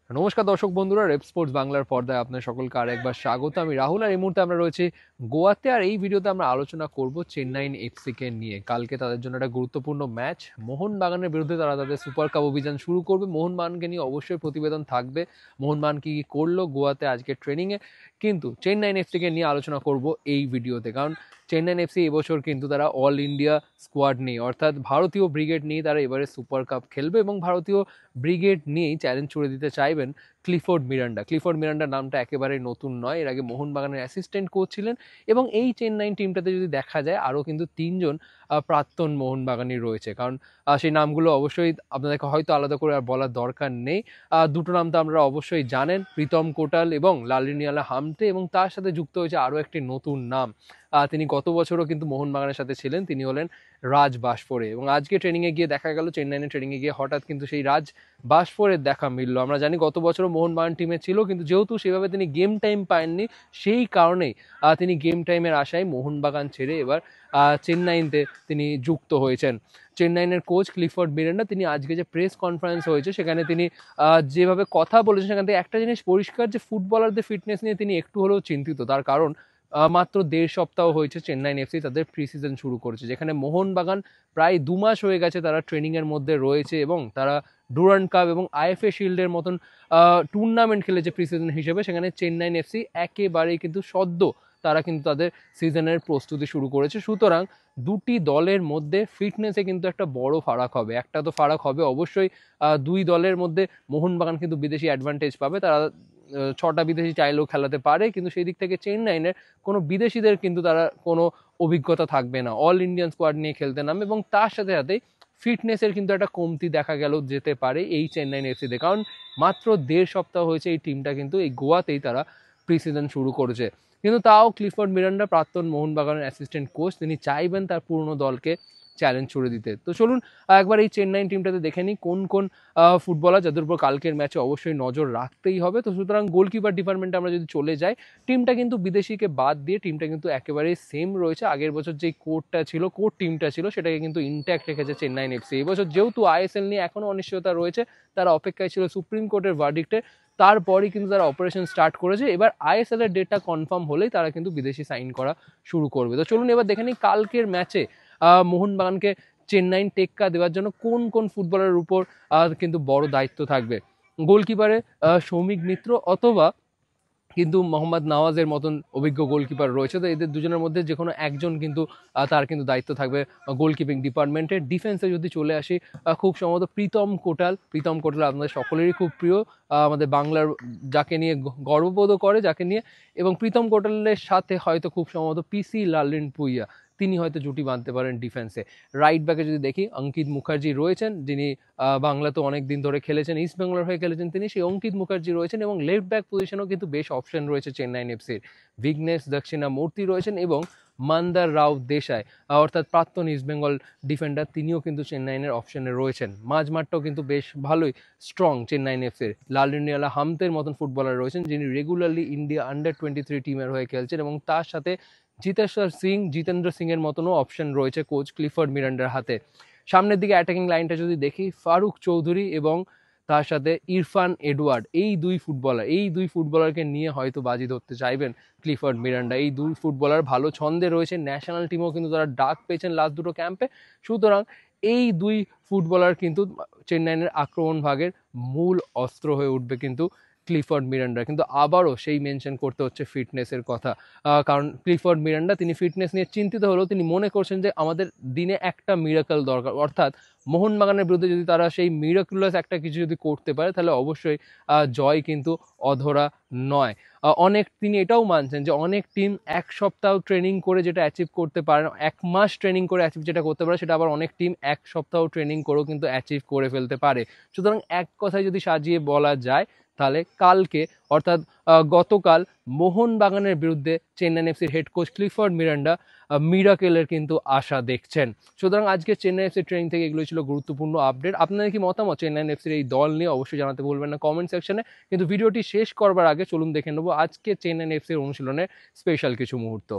নমস্কার দর্শক বন্ধুরা, রেপ স্পোর্টস বাংলার পর্দায় আপনাদের সকলকে আরেকবার স্বাগত। আমি রাহুল, আর এই মুহূর্তে আমরা রয়েছি গোয়াতে। আর এই ভিডিওতে আমরা আলোচনা করব চেন্নাইন এফসি কে নিয়ে। কালকে তাদের জন্য একটা গুরুত্বপূর্ণ ম্যাচ, মোহনবাগানের বিরুদ্ধে তারা তাদের সুপার কাপ অভিযান শুরু করবে। মোহনবাগানকে নিয়ে অবশ্যই প্রতিবেদন থাকবে, মোহনবাগান কি কি করলো গোয়াতে আজকে ট্রেনিংয়ে। কিন্তু চেন্নাইন এফসি কে নিয়ে আলোচনা করব এই ভিডিওতে, কারণ চেন্নাইন এফসি এবছর কিন্তু তারা অল ইন্ডিয়া স্কোয়াড নিয়ে, অর্থাৎ ভারতীয় ব্রিগেড নিয়ে তারা এবারে সুপার কাপ খেলবে এবং ভারতীয় ব্রিগেড নিয়েই চ্যালেঞ্জ ছুড়ে দিতে চাইবেন ক্লিফোর্ড মিরান্ডা। ক্লিফোর্ড মিরান্ডার নামটা একেবারেই নতুন নয়, এর আগে মোহনবাগানের অ্যাসিস্ট্যান্ট কোচ ছিলেন। এবং এই চেন্নাইন টিমটাতে যদি দেখা যায় আরও কিন্তু তিনজন প্রাক্তন মোহনবাগানই রয়েছে, কারণ সেই নামগুলো অবশ্যই আপনাদেরকে হয়তো আলাদা করে আর বলার দরকার নেই। দুটো নাম তো আপনারা অবশ্যই জানেন, প্রীতম কোটাল এবং লালিনিয়ালা হামটে, এবং তার সাথে যুক্ত হয়েছে আরও একটি নতুন নাম। তিনি গত বছরও কিন্তু মোহনবাগানের সাথে ছিলেন, তিনি হলেন রাজ বাসফোরে। এবং আজকে ট্রেনিংয়ে গিয়ে দেখা গেল, চেন্নাইনের ট্রেনিংয়ে গিয়ে হঠাৎ কিন্তু সেই রাজ বাসফোরের দেখা মিলল। আমরা জানি গত বছরও মোহনবাগান টিমে ছিল, কিন্তু যেহেতু সেভাবে তিনি গেম টাইম পাননি, সেই কারণেই তিনি গেম টাইমের আশায় মোহনবাগান ছেড়ে এবার চেন্নাইতে তিনি যুক্ত হয়েছেন। চেন্নাইনের কোচ ক্লিফোর্ড মিরান্ডা, তিনি আজকে যে প্রেস কনফারেন্স হয়েছে সেখানে তিনি যেভাবে কথা বলেছেন, সেখান থেকে একটা জিনিস পরিষ্কার যে ফুটবলারদের ফিটনেস নিয়ে তিনি একটু হলেও চিন্তিত। তার কারণ মাত্র 1.5 সপ্তাহ হয়েছে চেন্নাইন এফসি তাদের প্রি সিজন শুরু করেছে, যেখানে মোহনবাগান প্রায় 2 মাস হয়ে গেছে তারা ট্রেনিংয়ের মধ্যে রয়েছে, এবং তারা ডুরান্ড কাপ এবং আইএফএ শিল্ডের মতন টুর্নামেন্ট খেলেছে প্রি সিজন হিসেবে। সেখানে চেন্নাইন এফসি একেবারেই কিন্তু সদ্য তারা কিন্তু তাদের সিজনের প্রস্তুতি শুরু করেছে। সুতরাং দুটি দলের মধ্যে ফিটনেসে কিন্তু একটা বড় ফারাক হবে। একটা তো ফারাক হবে অবশ্যই, দুই দলের মধ্যে মোহনবাগান কিন্তু বিদেশি অ্যাডভান্টেজ পাবে, তারা 6টা বিদেশি চাইলেও খেলাতে পারে, কিন্তু সেই দিক থেকে চেন্নাইনের কোনো বিদেশিদের কিন্তু তারা কোনো অভিজ্ঞতা থাকবে না, অল ইন্ডিয়ান স্কোয়াড নিয়ে খেলতে নামে। এবং তার সাথে সাথে ফিটনেসের কিন্তু একটা কমতি দেখা গেল যেতে পারে এই চেন্নাইন এফসিতে, কারণ মাত্র 1.5 সপ্তাহ হয়েছে এই টিমটা কিন্তু এই গোয়াতেই তারা প্রি সিজন শুরু করেছে। কিন্তু তাও ক্লিফোর্ড মিরান্ডা, প্রাক্তন মোহনবাগানের অ্যাসিস্ট্যান্ট কোচ, তিনি চাইবেন তার পুরনো দলকে চ্যালেঞ্জ ছুড়ে দিতে। তো চলুন একবার এই চেন্নাইন টিমটাতে দেখে নিই কোন কোন ফুটবলার যাদের উপর কালকের ম্যাচে অবশ্যই নজর রাখতেই হবে। তো সুতরাং গোলকিপার ডিপার্টমেন্টে আমরা যদি চলে যাই, টিমটা কিন্তু বিদেশিকে বাদ দিয়ে টিমটা কিন্তু একেবারেই সেম রয়েছে। আগের বছর যেই কোর টিমটা ছিল সেটাকে কিন্তু ইনট্যাক্ট রেখেছে চেন্নাইন এফসি। এবছর যেহেতু আইএসএল নিয়ে এখনও অনিশ্চয়তা রয়েছে, তারা অপেক্ষায় ছিল সুপ্রিম কোর্টের ভার্ডিক্টে, তারপরই কিন্তু তারা অপারেশন স্টার্ট করেছে। এবার আইএসএল এর ডেটটা কনফার্ম হলেই তারা কিন্তু বিদেশি সাইন করা শুরু করবে। তো চলুন এবার দেখে নিই কালকের ম্যাচে মোহনবাগানকে চেন্নাইন টেক্কা দেওয়ার জন্য কোন কোন ফুটবলের উপর কিন্তু বড় দায়িত্ব থাকবে। গোলকিপারে সৌমিক মিত্র অথবা কিন্তু মোহাম্মদ নওয়াজের মতন অভিজ্ঞ গোলকিপার রয়েছে, তো এদের দুজনের মধ্যে যে কোনো একজন কিন্তু তার কিন্তু দায়িত্ব থাকবে গোলকিপিং ডিপার্টমেন্টের। ডিফেন্সে যদি চলে আসি, খুব সম্ভবত প্রীতম কোটাল আপনাদের সকলেরই খুব প্রিয়, আমাদের বাংলার যাকে নিয়ে গর্ববোধ করে, যাকে নিয়ে। এবং প্রীতম কোটালের সাথে হয়তো খুব সম্ভবত পিসি লালিন পুইয়া, তিনি হয়তো জুটি বাঁধতে পারেন ডিফেন্সে। রাইট ব্যাকে যদি দেখি, অঙ্কিত মুখার্জি রয়েছেন, যিনি বাংলাতে অনেক দিন ধরে খেলেছেন, ইস্ট বেঙ্গলের হয়ে খেলেছেন তিনি, সেই অঙ্কিত মুখার্জি রয়েছেন। এবং লেফট ব্যাক পজিশনেও কিন্তু বেশ অপশন রয়েছে চেন্নাইন এফসির। বিঘ্নেশ দক্ষিণামূর্তি রয়েছেন এবং মান্দার রাও দেশাই, অর্থাৎ প্রাক্তন ইস্ট বেঙ্গল ডিফেন্ডার, তিনিও কিন্তু চেন্নাইনের অপশনে রয়েছেন। মাঝমাঠটাও কিন্তু বেশ ভালোই স্ট্রং চেন্নাইন এফসির। লালিনিয়ালা হামতের মতন ফুটবলার রয়েছেন, যিনি রেগুলারলি ইন্ডিয়া আন্ডার-23 টিমের হয়ে খেলছেন। এবং তার সাথে জিতেন্দ্র সিং এর মতনও অপশন রয়েছে কোচ ক্লিফোর্ড মিরান্ডার হাতে। সামনের দিকে অ্যাটাকিং লাইনটা যদি দেখি, ফারুক চৌধুরী এবং তার সাথে ইরফান এডওয়ার্ড, এই দুই ফুটবলারকে নিয়ে হয়তো বাজি ধরতে চাইবেন ক্লিফোর্ড মিরান্ডা। এই দুই ফুটবলার ভালো ছন্দে রয়েছে, ন্যাশনাল টিমেও কিন্তু তারা ডাক পেয়েছেন লাস্ট দুটো ক্যাম্পে। সুতরাং এই দুই ফুটবলার কিন্তু চেন্নাইয়ের আক্রমণ ভাগের মূল অস্ত্র হয়ে উঠবে কিন্তু ক্লিফোর্ড মিরান্ডা। কিন্তু আবারও সেই মেনশন করতে হচ্ছে ফিটনেসের কথা, কারণ ক্লিফোর্ড মিরান্ডা তিনি ফিটনেস নিয়ে চিন্তিত হলেও তিনি মনে করছেন যে আমাদের দিনে একটা মিরাকল দরকার, অর্থাৎ মোহনবাগানের বিরুদ্ধে যদি তারা সেই মিরাকুলাস একটা কিছু যদি করতে পারে, তাহলে অবশ্যই জয় কিন্তু অধরা নয়। তিনি এটাও মানছেন যে অনেক টিম 1 সপ্তাহ ট্রেনিং করে যেটা অ্যাচিভ করতে পারে না, 1 মাস ট্রেনিং করে অ্যাচিভ যেটা করতে পারে, সেটা আবার অনেক টিম 1 সপ্তাহ ট্রেনিং করেও কিন্তু অ্যাচিভ করে ফেলতে পারে। সুতরাং এক কথায় যদি সাজিয়ে বলা যায়, তাহলে কালকে অর্থাৎ গতকাল মোহনবাগানের বিরুদ্ধে চেন্নাইন এফসির হেড কোচ ক্লিফোর্ড মিরান্ডা মিরাকেলের কিন্তু আশা দেখছেন। সুতরাং আজকে চেন্নাই এফসির ট্রেনিং থেকে এগুলো ছিল গুরুত্বপূর্ণ আপডেট। আপনাদের কি মতামত চেন্নাইন এফসির এই দল নিয়ে অবশ্যই জানাতে ভুলবেন না কমেন্ট সেকশনে। কিন্তু ভিডিওটি শেষ করবার আগে চলুন দেখে নেবো আজকে চেন্নাইন এফসির অনুশীলনের স্পেশাল কিছু মুহূর্ত।